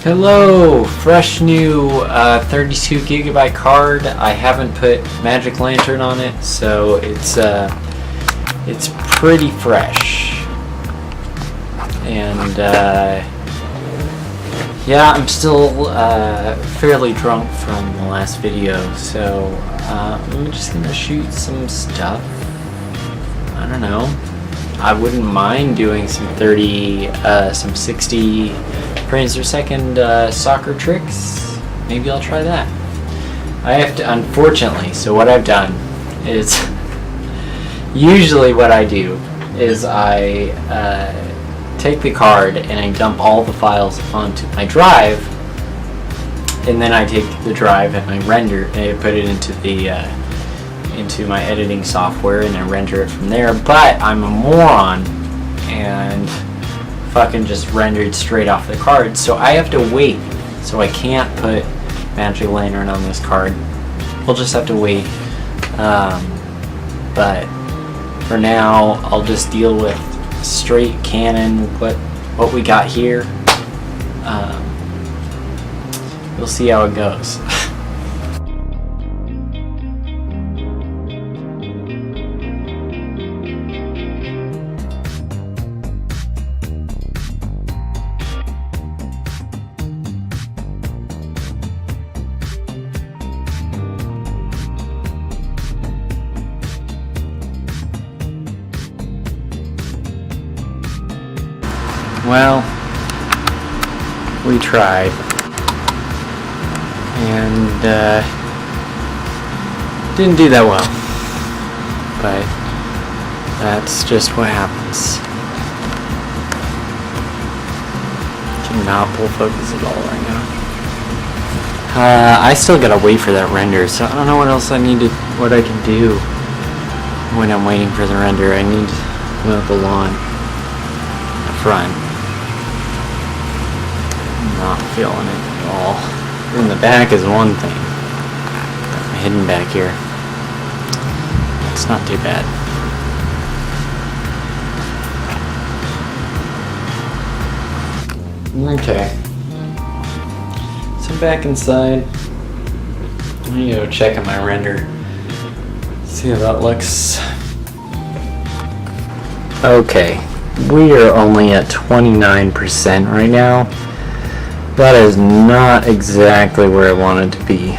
Hello, fresh new 32 gigabyte card. I haven't put Magic Lantern on it, so it's pretty fresh. And yeah, I'm still fairly drunk from the last video, so I'm just gonna shoot some stuff. I don't know. I wouldn't mind doing some 60 frames per second soccer tricks. Maybe I'll try that. I have to, unfortunately, so what I've done is, usually what I do is I take the card and I dump all the files onto my drive, and then I take the drive and I render, and I put it into the into my editing software and I render it from there. But I'm a moron and fucking just rendered straight off the card, so I have to wait. So I can't put Magic Lantern on this card. We'll just have to wait. But for now, I'll just deal with straight Canon. What we got here. We'll see how it goes. Well, we tried, and didn't do that well, but that's just what happens. Cannot pull focus at all right now. I still gotta wait for that render, so I don't know what else I can do when I'm waiting for the render. I need to mow the lawn, the front. Not feeling it at all. In the back is one thing. I'm hidden back here. It's not too bad. Okay. So back inside. I'm gonna go check on my render. See how that looks. Okay. We are only at 29% right now. That is not exactly where I wanted to be.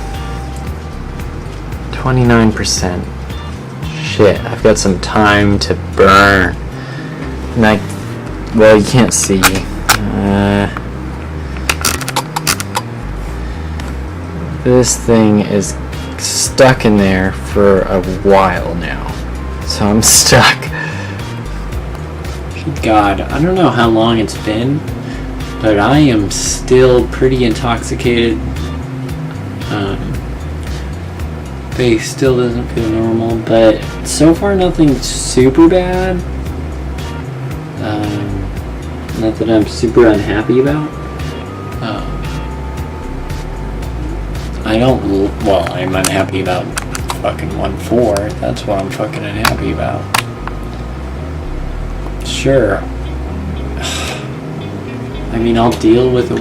29%. Shit, I've got some time to burn. And well, you can't see. This thing is stuck in there for a while now. So I'm stuck. God, I don't know how long it's been, but I am still pretty intoxicated. Face still doesn't feel normal, but so far nothing super bad. Nothing I'm super unhappy about. I'm unhappy about fucking 1.4. That's what I'm fucking unhappy about. Sure. I mean, I'll deal with a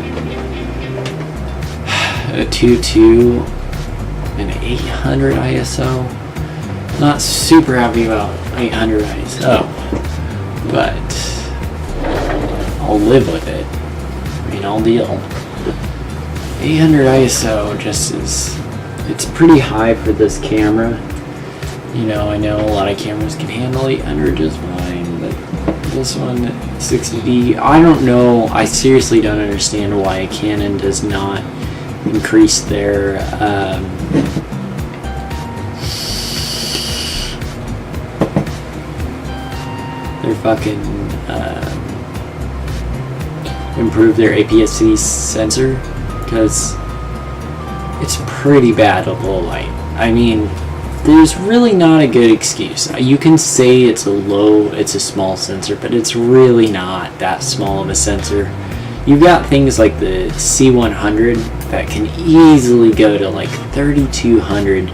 2.2 and 800 ISO. Not super happy about 800 ISO, but I'll live with it. I mean, I'll deal. 800 ISO just is, it's pretty high for this camera. You know, I know a lot of cameras can handle 800 just fine, but this one, 60D, I don't know, I seriously don't understand why Canon does not increase their fucking improve their APS-C sensor, because it's pretty bad at low light. I mean, there's really not a good excuse. You can say it's a small sensor, but it's really not that small of a sensor. You've got things like the C100 that can easily go to like 3200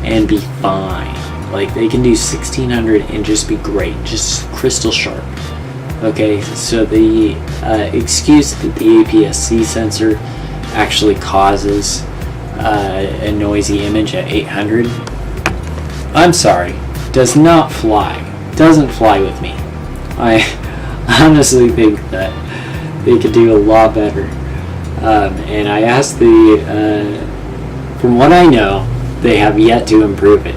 and be fine. Like, they can do 1600 and just be great, just crystal sharp. Okay, so the excuse that the APS-C sensor actually causes a noisy image at 800, I'm sorry, does not fly. Doesn't fly with me. I honestly think that they could do a lot better. And I asked from what I know, they have yet to improve it.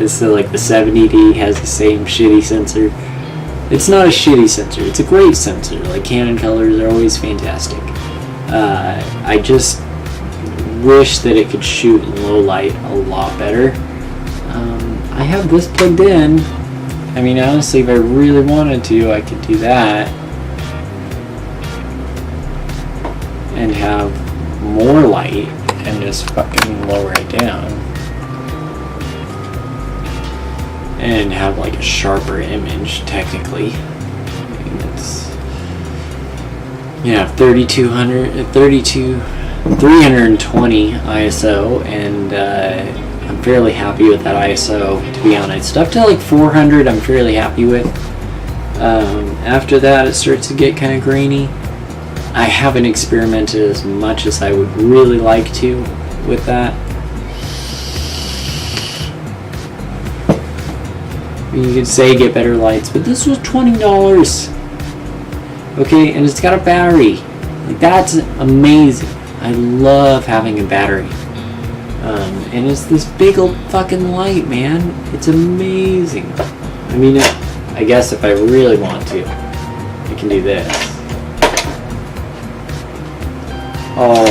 So like the 70D has the same shitty sensor. It's not a shitty sensor, it's a great sensor. Like Canon colors are always fantastic. I just wish that it could shoot in low light a lot better. I have this plugged in. I mean, honestly, if I really wanted to, I could do that and have more light and just fucking lower it down and have like a sharper image, technically. I mean, it's, 320 ISO, and I'm fairly happy with that ISO, to be honest. Up to like 400 I'm fairly happy with. After that it starts to get kind of grainy. I haven't experimented as much as I would really like to with that. You could say get better lights, but this was $20. Okay, and it's got a battery. Like, that's amazing. I love having a battery. And it's this big old fucking light, man. It's amazing. I mean, I guess if I really want to, I can do this. Oh.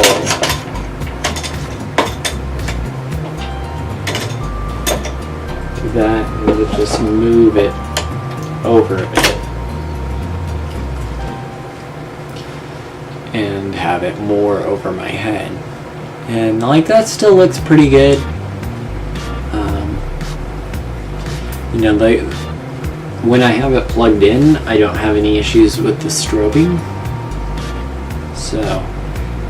Do that, and we'll just move it over a bit. And have it more over my head. And like that still looks pretty good. Like when I have it plugged in, I don't have any issues with the strobing. So,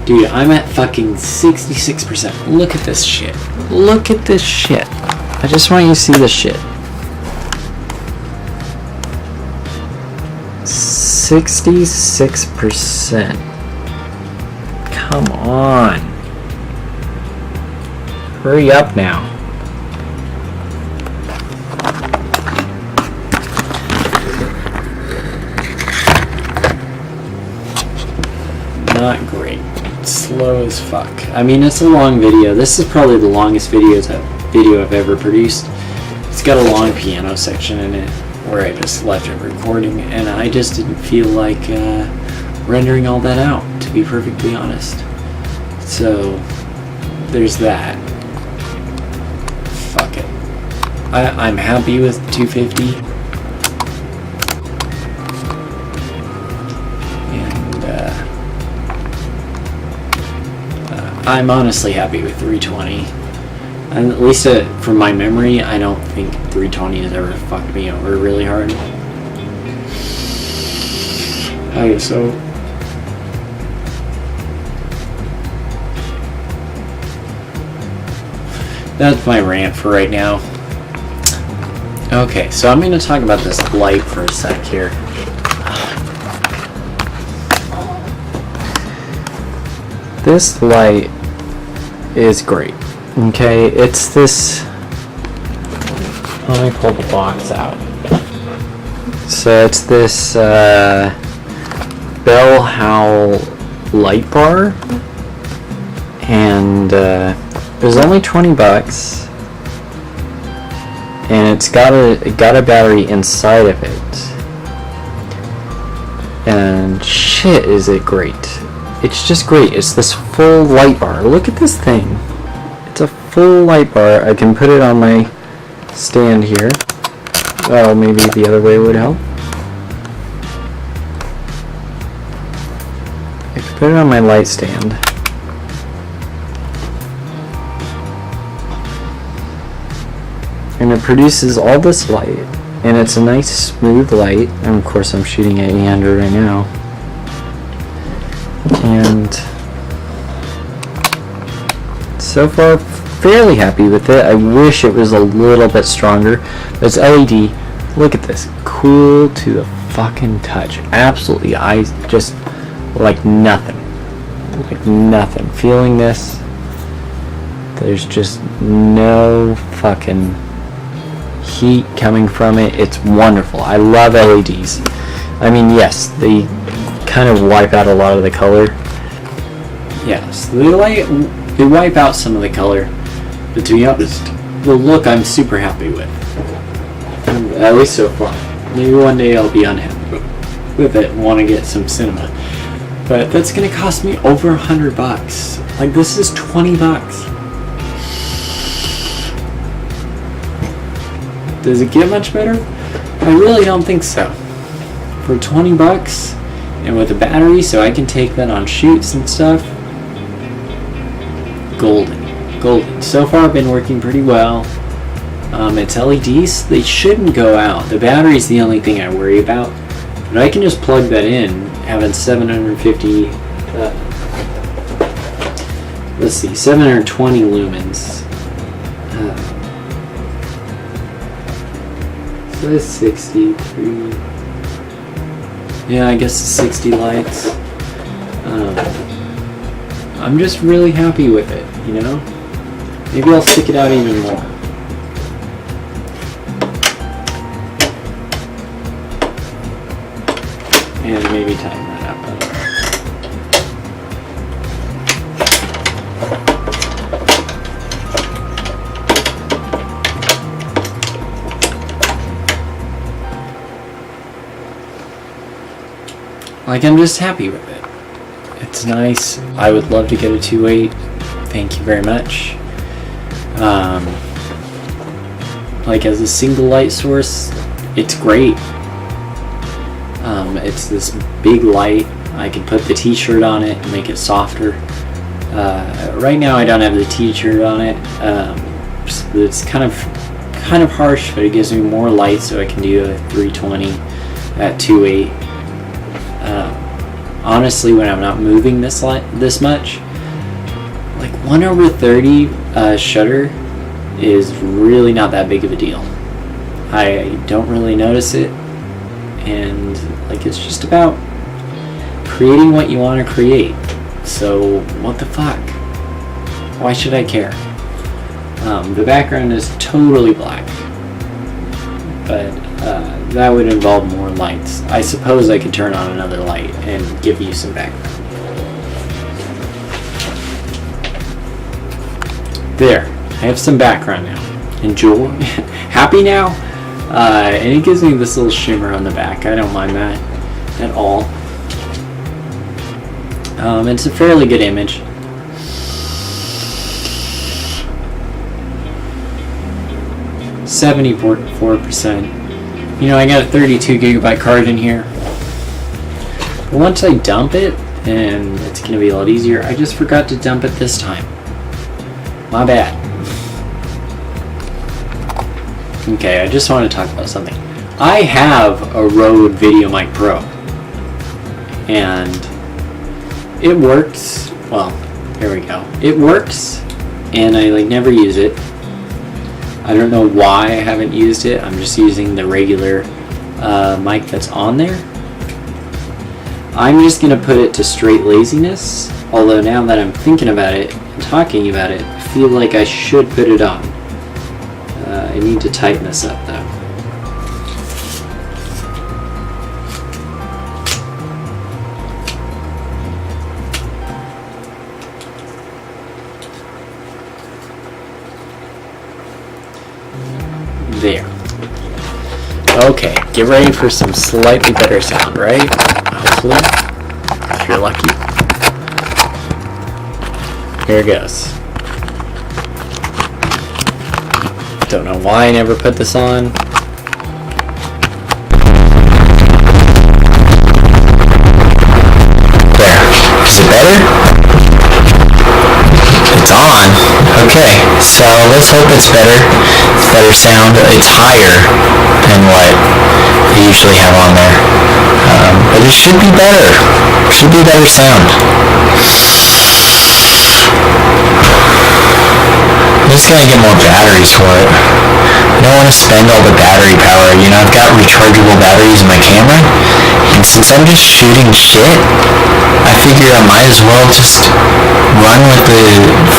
dude, I'm at fucking 66%. Look at this shit. Look at this shit. I just want you to see this shit. 66%. Come on. Hurry up now. Not great. Slow as fuck. I mean, it's a long video. This is probably the longest video I've ever produced. It's got a long piano section in it where I just left it recording, and I just didn't feel like rendering all that out, to be perfectly honest. So there's that. Fuck it. I'm happy with 250. And I'm honestly happy with 320. And at least from my memory, I don't think 320 has ever fucked me over really hard. So that's my rant for right now. Okay, so I'm going to talk about this light for a sec here. This light is great. Okay, it's this. Let me pull the box out. So it's this Bell Howell light bar, and it was only $20, and it got a battery inside of it, and shit, is it great! It's just great. It's this full light bar. Look at this thing. It's a full light bar. I can put it on my stand here. Oh, maybe the other way would help. I can put it on my light stand. And it produces all this light, and it's a nice smooth light, and of course I'm shooting at 800 right now, and so far fairly happy with it. I wish it was a little bit stronger, but it's LED. Look at this, cool to the fucking touch. Absolutely, I just like nothing. Like nothing. Feeling this, there's just no fucking heat coming from it. It's wonderful. I love LEDs. I mean, yes, they kind of wipe out a lot of the color. Yes, they wipe out some of the color. But to be honest, the look I'm super happy with. At least so far. Maybe one day I'll be unhappy with it and want to get some cinema. But that's going to cost me over $100. Like, this is $20. Does it get much better? I really don't think so. For $20 and with a battery so I can take that on shoots and stuff, golden. So far I've been working pretty well. It's LEDs, they shouldn't go out. The battery's the only thing I worry about. But I can just plug that in, having 750, 720 lumens. So it's 63. Yeah, I guess 60 lights. I'm just really happy with it, you know? Maybe I'll stick it out even more. And maybe tighten that up a little. Like, I'm just happy with it. It's nice. I would love to get a 2.8. Thank you very much. Like, as a single light source, it's great. It's this big light. I can put the t-shirt on it and make it softer. Right now I don't have the t-shirt on it. It's kind of harsh, but it gives me more light, so I can do a 320 at 2.8. Honestly, when I'm not moving this much, like 1/30 shutter is really not that big of a deal. I don't really notice it, and like, it's just about creating what you want to create. So what the fuck? Why should I care? The background is totally black, but that would involve more lights. I suppose I could turn on another light and give you some background. There, I have some background now. Enjoy. Happy now? And it gives me this little shimmer on the back. I don't mind that at all. It's a fairly good image. %. You know, I got a 32 gigabyte card in here. But once I dump it, and it's going to be a lot easier, I just forgot to dump it this time. My bad. Okay, I just want to talk about something. I have a Rode VideoMic Pro, and it works. Well, here we go. It works, and I like never use it. I don't know why I haven't used it. I'm just using the regular mic that's on there. I'm just gonna put it to straight laziness. Although now that I'm thinking about it and talking about it, I feel like I should put it on. I need to tighten this up though. There. Okay, get ready for some slightly better sound, right? Hopefully, if you're lucky. Here it goes. Don't know why I never put this on. There. Is it better? It's on. Okay, so let's hope it's better. It's better sound. It's higher than what I usually have on there. But it should be better. Should be better sound. I'm just gonna get more batteries for it. I don't want to spend all the battery power. You know, I've got rechargeable batteries in my camera, and since I'm just shooting shit, I figure I might as well just run with the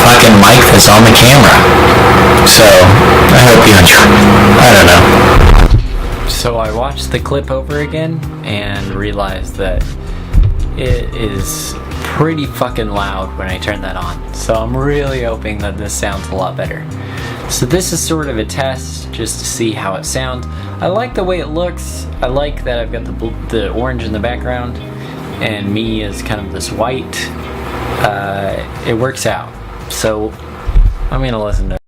fucking mic that's on the camera. So, I hope you enjoy. I don't know. So I watched the clip over again and realized that it is pretty fucking loud when I turn that on. So I'm really hoping that this sounds a lot better. So this is sort of a test just to see how it sounds. I like the way it looks. I like that I've got the orange in the background and me as kind of this white. It works out. So I'm gonna listen to